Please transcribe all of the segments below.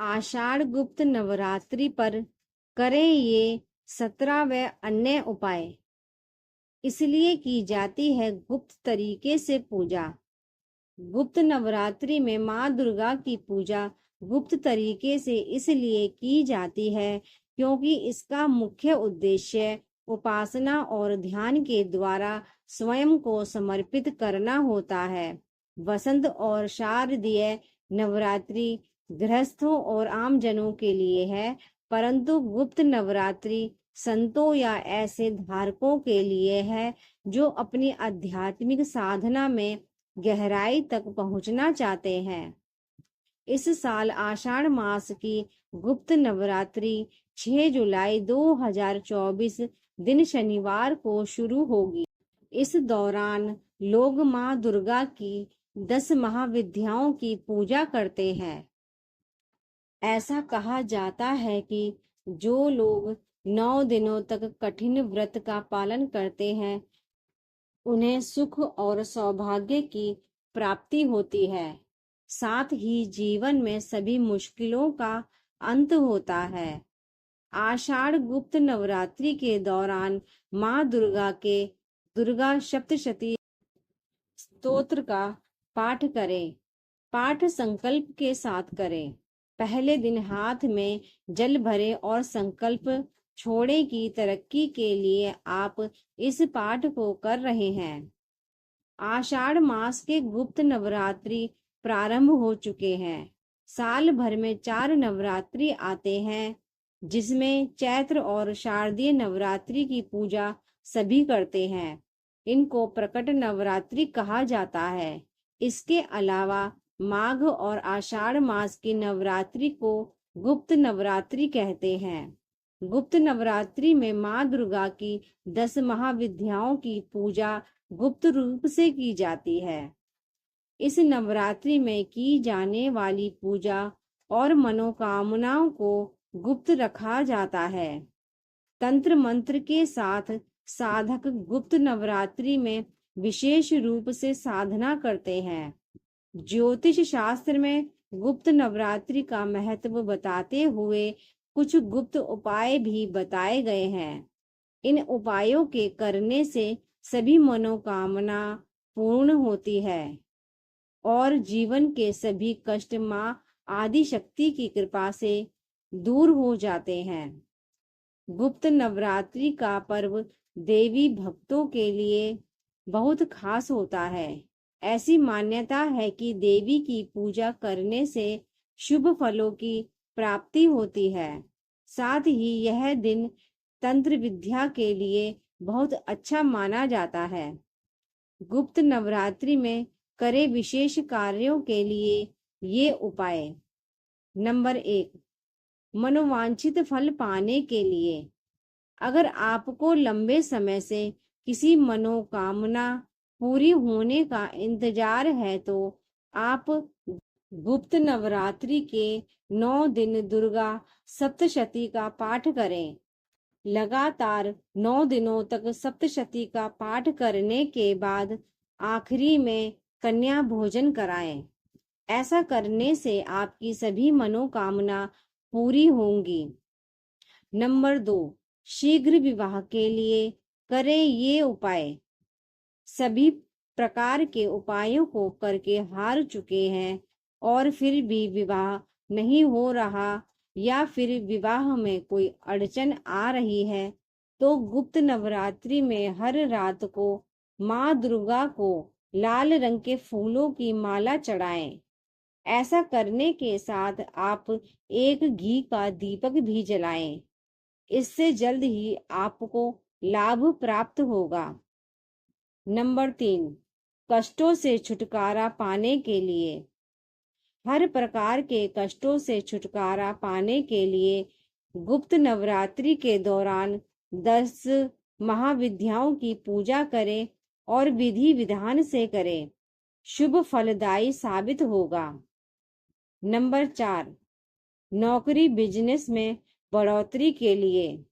आषाढ़ गुप्त नवरात्रि पर करें ये 17 व अन्य उपाय। इसलिए की जाती है गुप्त तरीके से पूजा। गुप्त नवरात्रि में माँ दुर्गा की पूजा गुप्त तरीके से इसलिए की जाती है क्योंकि इसका मुख्य उद्देश्य उपासना और ध्यान के द्वारा स्वयं को समर्पित करना होता है। वसंत और शारदीय नवरात्रि गृहस्थों और आमजनों के लिए है, परंतु गुप्त नवरात्रि संतों या ऐसे धारकों के लिए है जो अपनी आध्यात्मिक साधना में गहराई तक पहुंचना चाहते हैं। इस साल आषाढ़ मास की गुप्त नवरात्रि 6 जुलाई 2024 दिन शनिवार को शुरू होगी। इस दौरान लोग माँ दुर्गा की 10 महाविद्याओं की पूजा करते हैं। ऐसा कहा जाता है कि जो लोग 9 दिनों तक कठिन व्रत का पालन करते हैं उन्हें सुख और सौभाग्य की प्राप्ति होती है। साथ ही जीवन में सभी मुश्किलों का अंत होता है। आषाढ़ गुप्त नवरात्रि के दौरान माँ दुर्गा के दुर्गा सप्तशती स्तोत्र का पाठ करें। पाठ संकल्प के साथ करें। पहले दिन हाथ में जल भरे और संकल्प छोड़े की तरक्की के लिए आप इस पाठ को कर रहे हैं। आषाढ़ मास के गुप्त नवरात्रि प्रारंभ हो चुके हैं। साल भर में 4 नवरात्रि आते हैं, जिसमें चैत्र और शारदीय नवरात्रि की पूजा सभी करते हैं। इनको प्रकट नवरात्रि कहा जाता है। इसके अलावा माघ और आषाढ़ मास की नवरात्रि को गुप्त नवरात्रि कहते हैं। गुप्त नवरात्रि में माँ दुर्गा की 10 महाविद्याओं की पूजा गुप्त रूप से की जाती है। इस नवरात्रि में की जाने वाली पूजा और मनोकामनाओं को गुप्त रखा जाता है। तंत्र मंत्र के साथ साधक गुप्त नवरात्रि में विशेष रूप से साधना करते हैं। ज्योतिष शास्त्र में गुप्त नवरात्रि का महत्व बताते हुए कुछ गुप्त उपाय भी बताए गए हैं। इन उपायों के करने से सभी मनोकामना पूर्ण होती है और जीवन के सभी कष्ट माँ आदि शक्ति की कृपा से दूर हो जाते हैं। गुप्त नवरात्रि का पर्व देवी भक्तों के लिए बहुत खास होता है। ऐसी मान्यता है कि देवी की पूजा करने से शुभ फलों की प्राप्ति होती है। साथ ही यह दिन तंत्र विद्या के लिए बहुत अच्छा माना जाता है। गुप्त नवरात्रि में करे विशेष कार्यों के लिए ये उपाय। नंबर 1, मनोवांछित फल पाने के लिए अगर आपको लंबे समय से किसी मनोकामना पूरी होने का इंतजार है तो आप गुप्त नवरात्रि के 9 दिन दुर्गा सप्तशती का पाठ करें। लगातार 9 दिनों तक सप्तशती का पाठ करने के बाद आखिरी में कन्या भोजन कराएं। ऐसा करने से आपकी सभी मनोकामना पूरी होंगी। नंबर 2, शीघ्र विवाह के लिए करें ये उपाय। सभी प्रकार के उपायों को करके हार चुके हैं और फिर भी विवाह नहीं हो रहा या फिर विवाह में कोई अड़चन आ रही है तो गुप्त नवरात्रि में हर रात को माँ दुर्गा को लाल रंग के फूलों की माला चढ़ाएं। ऐसा करने के साथ आप एक घी का दीपक भी जलाएं। इससे जल्द ही आपको लाभ प्राप्त होगा। नंबर 3, कष्टों से छुटकारा पाने के लिए हर प्रकार के कष्टों से छुटकारा पाने के लिए गुप्त नवरात्रि के दौरान 10 महाविद्याओं की पूजा करें और विधि विधान से करें। शुभ फलदायी साबित होगा। नंबर 4, नौकरी बिजनेस में बढ़ोतरी के लिए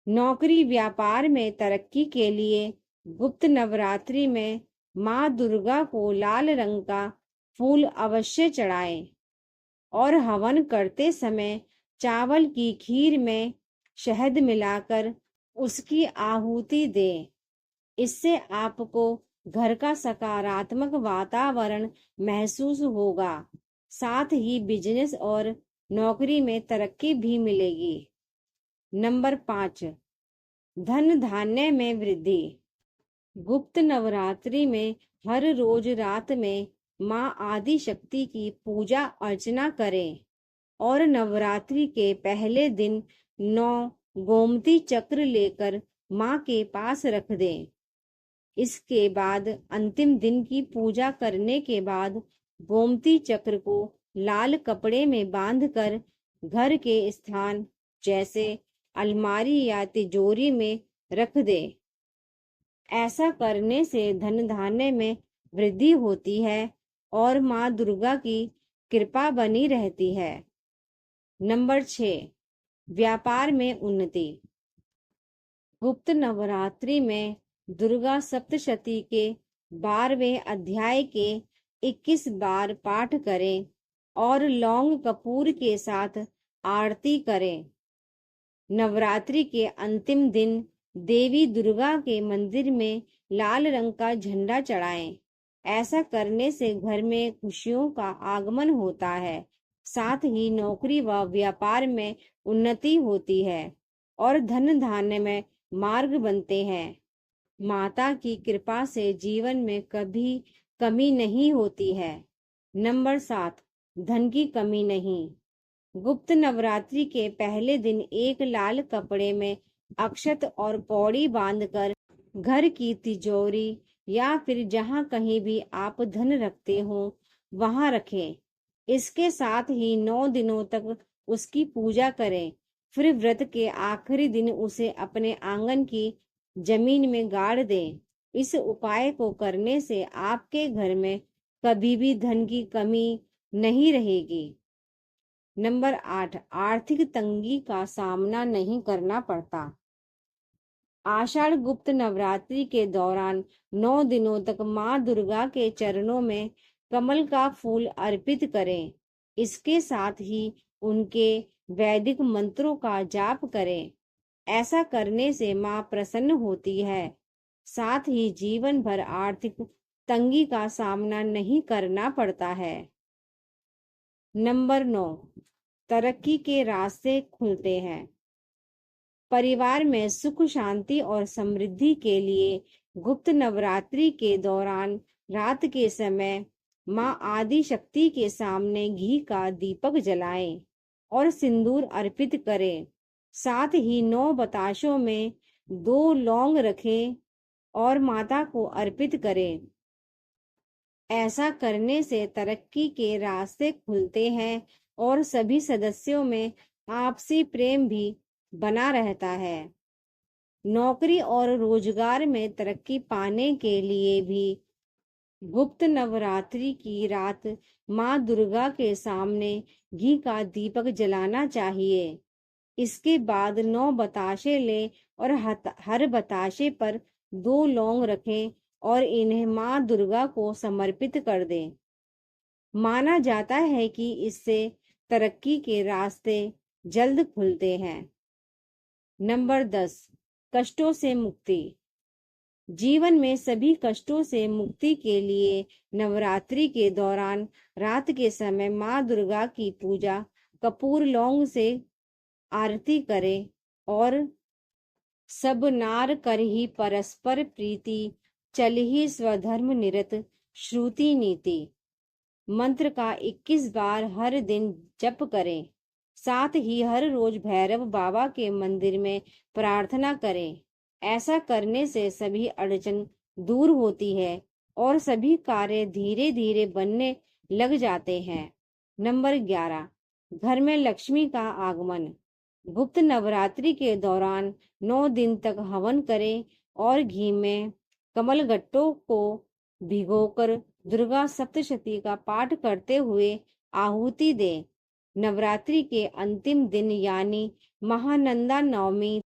नौकरी व्यापार में तरक्की के लिए गुप्त नवरात्रि में माँ दुर्गा को लाल रंग का फूल अवश्य चढ़ाएं। और हवन करते समय चावल की खीर में शहद मिलाकर उसकी आहुति दें। इससे आपको घर का सकारात्मक वातावरण महसूस होगा। साथ ही बिजनेस और नौकरी में तरक्की भी मिलेगी। नंबर 5, धन धान्य में वृद्धि। गुप्त नवरात्रि में हर रोज रात में माँ आदि शक्ति की पूजा अर्चना करें और नवरात्रि के पहले दिन 9 गोमती चक्र लेकर माँ के पास रख दें। इसके बाद अंतिम दिन की पूजा करने के बाद गोमती चक्र को लाल कपड़े में बांधकर घर के स्थान जैसे अलमारी या तिजोरी में रख दें। ऐसा करने से धन धान्य में वृद्धि होती है और माँ दुर्गा की कृपा बनी रहती है। नंबर 6, व्यापार में उन्नति। गुप्त नवरात्रि में दुर्गा सप्तशती के 12वें अध्याय के 21 बार पाठ करें और लौंग कपूर के साथ आरती करें। नवरात्रि के अंतिम दिन देवी दुर्गा के मंदिर में लाल रंग का झंडा चढ़ाएं। ऐसा करने से घर में खुशियों का आगमन होता है। साथ ही नौकरी व व्यापार में उन्नति होती है और धन धान्य में मार्ग बनते हैं। माता की कृपा से जीवन में कभी कमी नहीं होती है। नंबर 7, धन की कमी नहीं। गुप्त नवरात्रि के पहले दिन एक लाल कपड़े में अक्षत और पौड़ी बांधकर घर की तिजोरी या फिर जहां कहीं भी आप धन रखते हो वहां रखें। इसके साथ ही 9 दिनों तक उसकी पूजा करें। फिर व्रत के आखिरी दिन उसे अपने आंगन की जमीन में गाड़ दें। इस उपाय को करने से आपके घर में कभी भी धन की कमी नहीं रहेगी। नंबर 8, आर्थिक तंगी का सामना नहीं करना पड़ता। आषाढ़ गुप्त नवरात्रि के दौरान 9 दिनों तक माँ दुर्गा के चरणों में कमल का फूल अर्पित करें। इसके साथ ही उनके वैदिक मंत्रों का जाप करें। ऐसा करने से माँ प्रसन्न होती है। साथ ही जीवन भर आर्थिक तंगी का सामना नहीं करना पड़ता है। नंबर 9, तरक्की के रास्ते खुलते हैं। परिवार में सुख शांति और समृद्धि के लिए गुप्त नवरात्रि के दौरान रात के समय माँ आदि शक्ति के सामने घी का दीपक जलाएं और सिंदूर अर्पित करें। साथ ही 9 बताशों में 2 लौंग रखें और माता को अर्पित करें। ऐसा करने से तरक्की के रास्ते खुलते हैं और सभी सदस्यों में आपसी प्रेम भी बना रहता है। नौकरी और रोजगार में तरक्की पाने के लिए भी गुप्त नवरात्रि की रात माँ दुर्गा के सामने घी का दीपक जलाना चाहिए। इसके बाद 9 बताशे लें और हर बताशे पर 2 लौंग रखें और इन्हें माँ दुर्गा को समर्पित कर दें। माना जाता है कि इससे तरक्की के रास्ते जल्द खुलते हैं। नंबर 10, कष्टों से मुक्ति। जीवन में सभी कष्टों से मुक्ति के लिए नवरात्रि के दौरान रात के समय माँ दुर्गा की पूजा कपूर लौंग से आरती करें और सब नार कर ही परस्पर प्रीति चल ही स्वधर्म निरत श्रुति नीति मंत्र का 21 बार हर दिन जप करें। साथ ही हर रोज भैरव बाबा के मंदिर में प्रार्थना करें। ऐसा करने से सभी अड़चन दूर होती है और सभी कार्य धीरे धीरे बनने लग जाते हैं। नंबर 11, घर में लक्ष्मी का आगमन। गुप्त नवरात्रि के दौरान 9 दिन तक हवन करें और घी में कमलगट्टों को भिगोकर दुर्गा सप्तशती का पाठ करते हुए आहुति दें। नवरात्रि के अंतिम दिन यानी महानंदा नवमी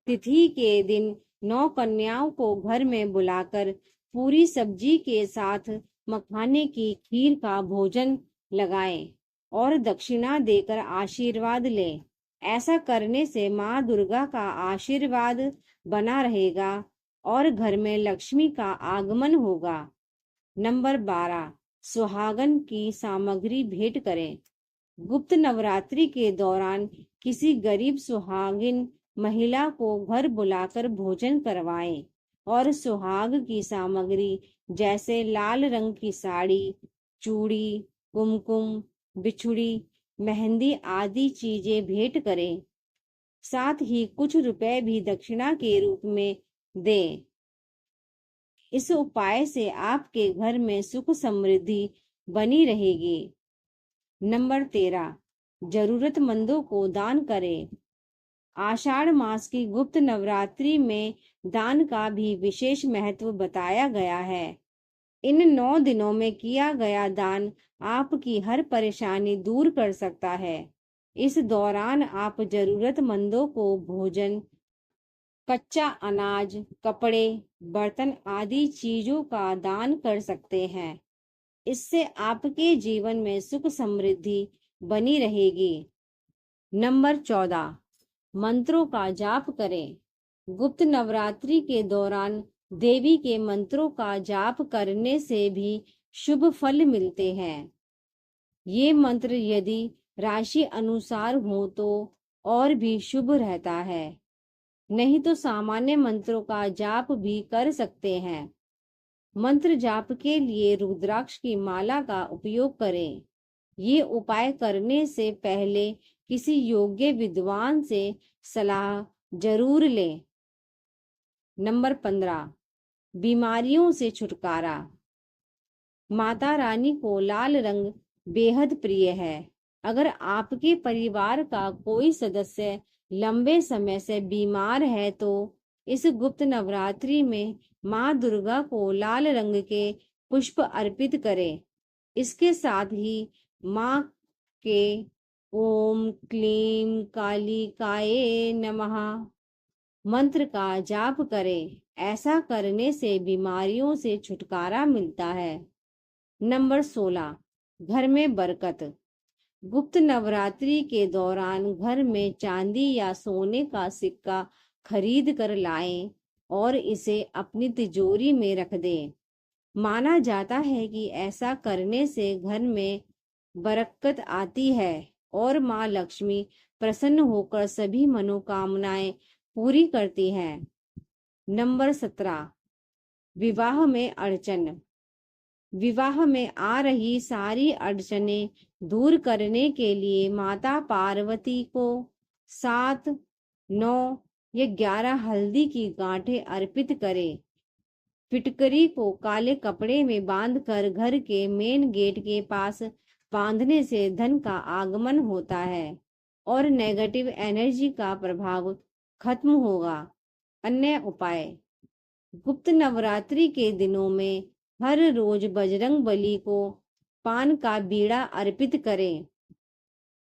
तिथि के दिन 9 कन्याओं को घर में बुलाकर पूरी सब्जी के साथ मखाने की खीर का भोजन लगाएं। और दक्षिणा देकर आशीर्वाद लें। ऐसा करने से माँ दुर्गा का आशीर्वाद बना रहेगा और घर में लक्ष्मी का आगमन होगा। नंबर 12, सुहागन की सामग्री भेंट करें। गुप्त नवरात्रि के दौरान किसी गरीब सुहागिन महिला को घर बुलाकर भोजन करवाएं और सुहाग की सामग्री जैसे लाल रंग की साड़ी, चूड़ी, कुमकुम, बिछुड़ी, मेहंदी आदि चीजें भेंट करें। साथ ही कुछ रुपए भी दक्षिणा के रूप में दें। इस उपाय से आपके घर में सुख समृद्धि बनी रहेगी। नंबर 13, जरूरतमंदों को दान करें। आषाढ़ मास की गुप्त नवरात्रि में दान का भी विशेष महत्व बताया गया है। इन 9 दिनों में किया गया दान आपकी हर परेशानी दूर कर सकता है। इस दौरान आप जरूरतमंदों को भोजन, कच्चा अनाज, कपड़े, बर्तन आदि चीजों का दान कर सकते हैं। इससे आपके जीवन में सुख समृद्धि बनी रहेगी। नंबर 14, मंत्रों का जाप करें। गुप्त नवरात्रि के दौरान देवी के मंत्रों का जाप करने से भी शुभ फल मिलते हैं। ये मंत्र यदि राशि अनुसार हो तो और भी शुभ रहता है, नहीं तो सामान्य मंत्रों का जाप भी कर सकते हैं। मंत्र जाप के लिए रुद्राक्ष की माला का उपयोग करें। ये उपाय करने से पहले किसी योग्य विद्वान से सलाह जरूर लें। नंबर 15, बीमारियों से छुटकारा। माता रानी को लाल रंग बेहद प्रिय है। अगर आपके परिवार का कोई सदस्य लंबे समय से बीमार है तो इस गुप्त नवरात्रि में माँ दुर्गा को लाल रंग के पुष्प अर्पित करें। इसके साथ ही माँ के ओम क्लीम कालिकाए नमः मंत्र का जाप करें। ऐसा करने से बीमारियों से छुटकारा मिलता है। नंबर 16, घर में बरकत। गुप्त नवरात्रि के दौरान घर में चांदी या सोने का सिक्का खरीद कर लाएं और इसे अपनी तिजोरी में रख दें। माना जाता है कि ऐसा करने से घर में बरकत आती है और माँ लक्ष्मी प्रसन्न होकर सभी मनोकामनाएं पूरी करती हैं। नंबर 17, विवाह में अड़चन। विवाह में आ रही सारी अड़चनें दूर करने के लिए माता पार्वती को 7, 9 या 11 हल्दी की गांठें अर्पित करें। फिटकरी को काले कपड़े में बांधकर घर के मेन गेट के पास बांधने से धन का आगमन होता है और नेगेटिव एनर्जी का प्रभाव खत्म होगा। अन्य उपाय, गुप्त नवरात्रि के दिनों में हर रोज बजरंग बली को पान का बीड़ा अर्पित करें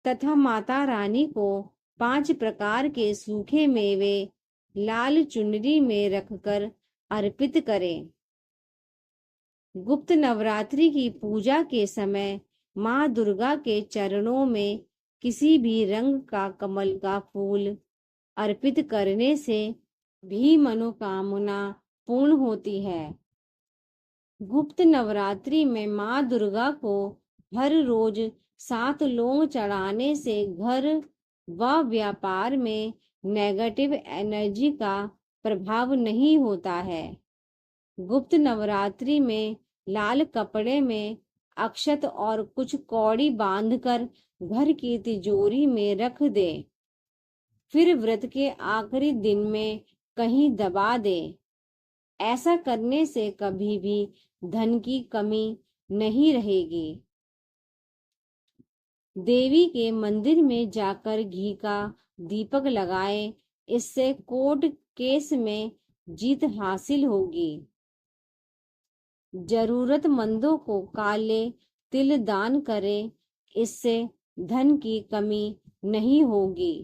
तथा माता रानी को 5 प्रकार के सूखे मेवे लाल चुनरी में रखकर अर्पित करें। गुप्त नवरात्रि की पूजा के समय माँ दुर्गा के चरणों में किसी भी रंग का कमल का फूल अर्पित करने से भी मनोकामना पूर्ण होती है। गुप्त नवरात्रि में माँ दुर्गा को हर रोज 7 लौंग चढ़ाने से घर व व्यापार में नेगेटिव एनर्जी का प्रभाव नहीं होता है। गुप्त नवरात्रि में लाल कपड़े में अक्षत और कुछ कौड़ी बांधकर घर की तिजोरी में रख दें। फिर व्रत के आखिरी दिन में कहीं दबा दें। ऐसा करने से कभी भी धन की कमी नहीं रहेगी। देवी के मंदिर में जाकर घी का दीपक लगाएं। इससे कोर्ट केस में जीत हासिल होगी। जरूरतमंदों को काले तिल दान करें। इससे धन की कमी नहीं होगी।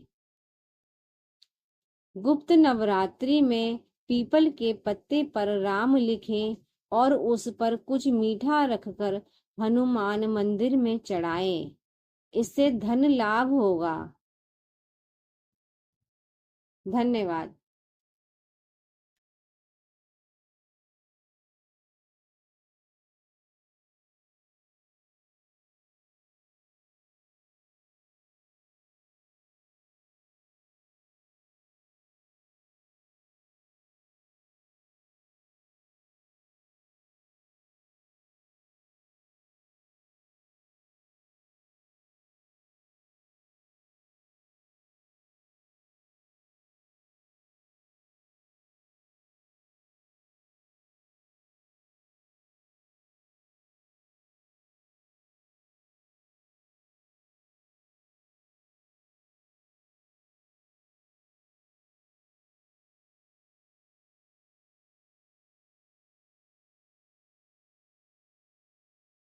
गुप्त नवरात्रि में पीपल के पत्ते पर राम लिखें और उस पर कुछ मीठा रखकर हनुमान मंदिर में चढ़ाएं। इससे धन लाभ होगा। धन्यवाद।